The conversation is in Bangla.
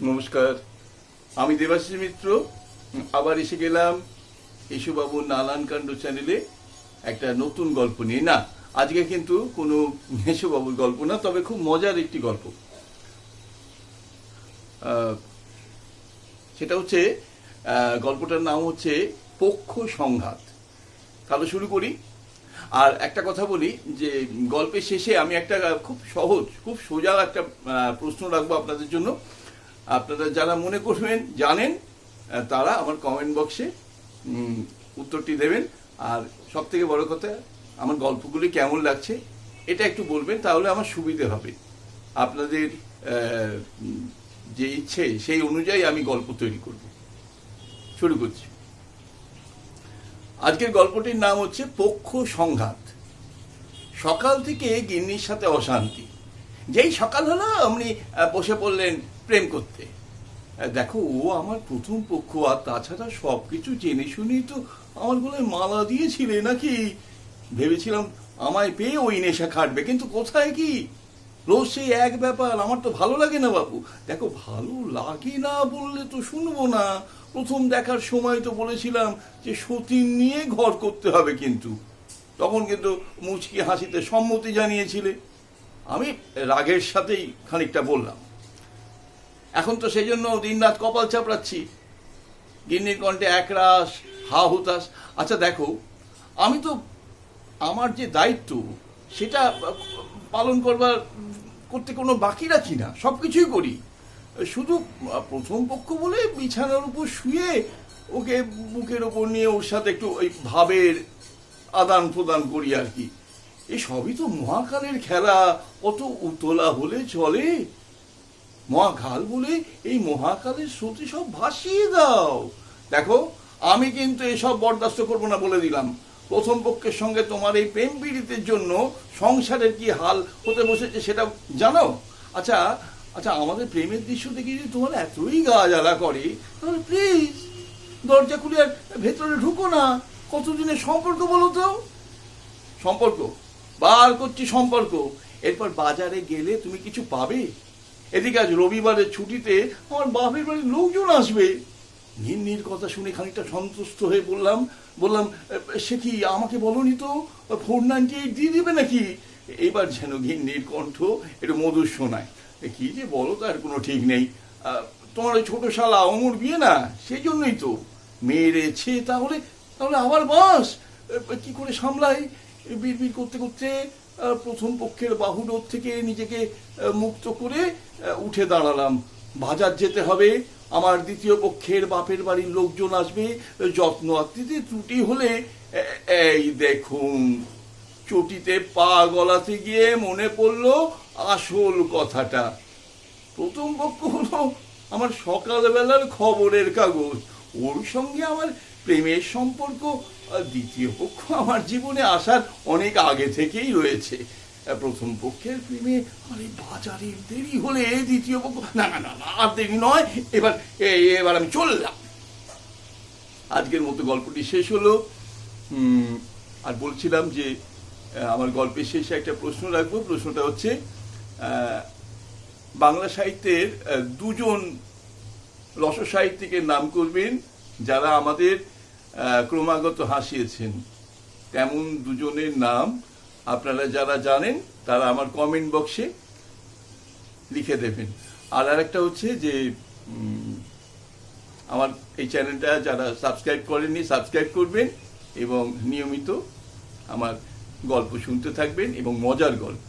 নমস্কার, আমি দেবাশিস মিত্র আবার এসে গেলাম এসুবাবুর নানান কাণ্ড চ্যানেলে একটা নতুন গল্প নিয়ে। না, আজকে কিন্তু কোনো এসুবাবুর গল্প না, তবে খুব মজার একটি গল্প। সেটা হচ্ছে গল্পটার নাম হচ্ছে পক্ষ সংঘাত। তাহলে শুরু করি। আর একটা কথা বলি যে গল্পের শেষে আমি একটা খুব সহজ, খুব সোজা একটা প্রশ্ন রাখবো আপনাদের জন্য। আপনারা যারা মনে করবেন জানেন তারা আমার কমেন্ট বক্সে উত্তরটি দেবেন। আর সব থেকে বড় কথা, আমার গল্পগুলি কেমন লাগছে এটা একটু বলবেন, তাহলে আমার সুবিধে হবে। আপনাদের যে ইচ্ছে সেই অনুযায়ী আমি গল্প তৈরি করব। শুরু করছি। আজকের গল্পটির নাম হচ্ছে পক্ষ সংঘাত। সকাল থেকে গিন্নির সাথে অশান্তি। যেই সকাল হলো অমনি বসে পড়লেন প্রেম করতে। দেখো, ও আমার প্রথম পক্ষ, আর তাছাড়া সব কিছু জেনে শুনেই তো আমার গলায় মালা দিয়েছিলে নাকি। ভেবেছিলাম আমায় পেয়ে ওই নেশা খাটবে, কিন্তু কোথায় কি, রোজ সেই এক ব্যাপার। আমার তো ভালো লাগে না বাবু। দেখো, ভালো লাগে না বললে তো শুনবো না। প্রথম দেখার সময় তো বলেছিলাম যে সতীন নিয়ে ঘর করতে হবে, কিন্তু তখন কিন্তু মুচকি হাসিতে সম্মতি জানিয়েছিলে। আমি রাগের সাথেই খানিকটা বললাম। এখন তো সেই জন্য দিন রাত কপাল চাপড়াচ্ছি। গিন্নির কণ্ঠে একরাশ হা হুতাশ। আচ্ছা দেখো, আমি তো আমার যে দায়িত্ব সেটা পালন করতে কোনো বাকি রাখি না, সব কিছুই করি। শুধু প্রথম পক্ষ বলে বিছানার উপর শুয়ে ওকে বুকের ওপর নিয়ে ওর সাথে একটু ওই ভাবের আদান প্রদান করি আর কি। এই সবই তো মহাকালের খেলা। অত উতলা হলে চলে? মহাকাল বলে এই মহাকালের স্রোতে সব ভাসিয়ে দাও। দেখো, আমি কিন্তু এসব বরদাস্ত করবো না বলে দিলাম। প্রথম পক্ষের সঙ্গে তোমার এই প্রেম পীড়িতের জন্য সংসারের কি হাল হতে বসেছে সেটা জানো? আচ্ছা আচ্ছা, আমাদের প্রেমের দৃশ্য দেখে যদি তোমার এতই গা জ্বালা করে, তাহলে প্লিজ দরজা খুলে আর ভেতরে ঢুকো না। কতদিনের সম্পর্ক বলো তো? সম্পর্ক বার করছি, সম্পর্ক। এরপর বাজারে গেলে তুমি কিছু পাবে। এদিকে আজ রবিবারের ছুটিতে আমার বাপের বাড়ির লোকজন আসবে। গিন্নির কথা শুনে খানিকটা সন্তুষ্ট হয়ে বললাম, সে কি, আমাকে বলনি তো 498 দিয়ে দিবে নাকি? এবার যেন গিন্নির কণ্ঠ একটু মধুর শোনায়। কি যে বলো তার কোনো ঠিক নেই। তোমার ওই ছোট শালা অমর বিয়ে না, সেই জন্যই তো মেরেছে। তাহলে তাহলে আবার বাস কি করে সামলাই? বিড়বিড় করতে করতে প্রথম পক্ষের বাহুডোর থেকে নিজেকে মুক্ত করে উঠে দাঁড়ালাম। বাজার যেতে হবে, আমার দ্বিতীয় পক্ষের বাপের বাড়ির লোকজন আসবে, যত্ন আত্মীয়তে ত্রুটি হলে। এই দেখুন, চটিতে পা গলাতে গিয়ে মনে পড়লো আসল কথাটা। প্রথম পক্ষ হলো আমার সকালবেলার খবরের কাগজ, ওর সঙ্গে আমার প্রেমের সম্পর্ক। দ্বিতীয় পক্ষ আমার জীবনে আসার অনেক আগে থেকেই রয়েছে। প্রথম পক্ষের প্রেমে আমার এই বাজারের দেরি হলে দ্বিতীয় পক্ষ, না না না না, আর দেরি নয়, এবার আমি চললাম। আজকের মতো গল্পটি শেষ হলো। আর বলছিলাম যে আমার গল্পের শেষে একটা প্রশ্ন রাখবো। প্রশ্নটা হচ্ছে, বাংলা সাহিত্যের দুজন রসসাহিত্যিকের নাম করবেন যারা আমাদের ক্রমাগত হাসিয়েছেন। তেমন দুজনের নাম আপনারা যারা জানেন তারা আমার কমেন্ট বক্সে লিখে দেবেন। আর আরেকটা হচ্ছে যে আমার এই চ্যানেলটা যারা সাবস্ক্রাইব করেননি সাবস্ক্রাইব করবেন এবং নিয়মিত আমার গল্প শুনতে থাকবেন, এবং মজার গল্প।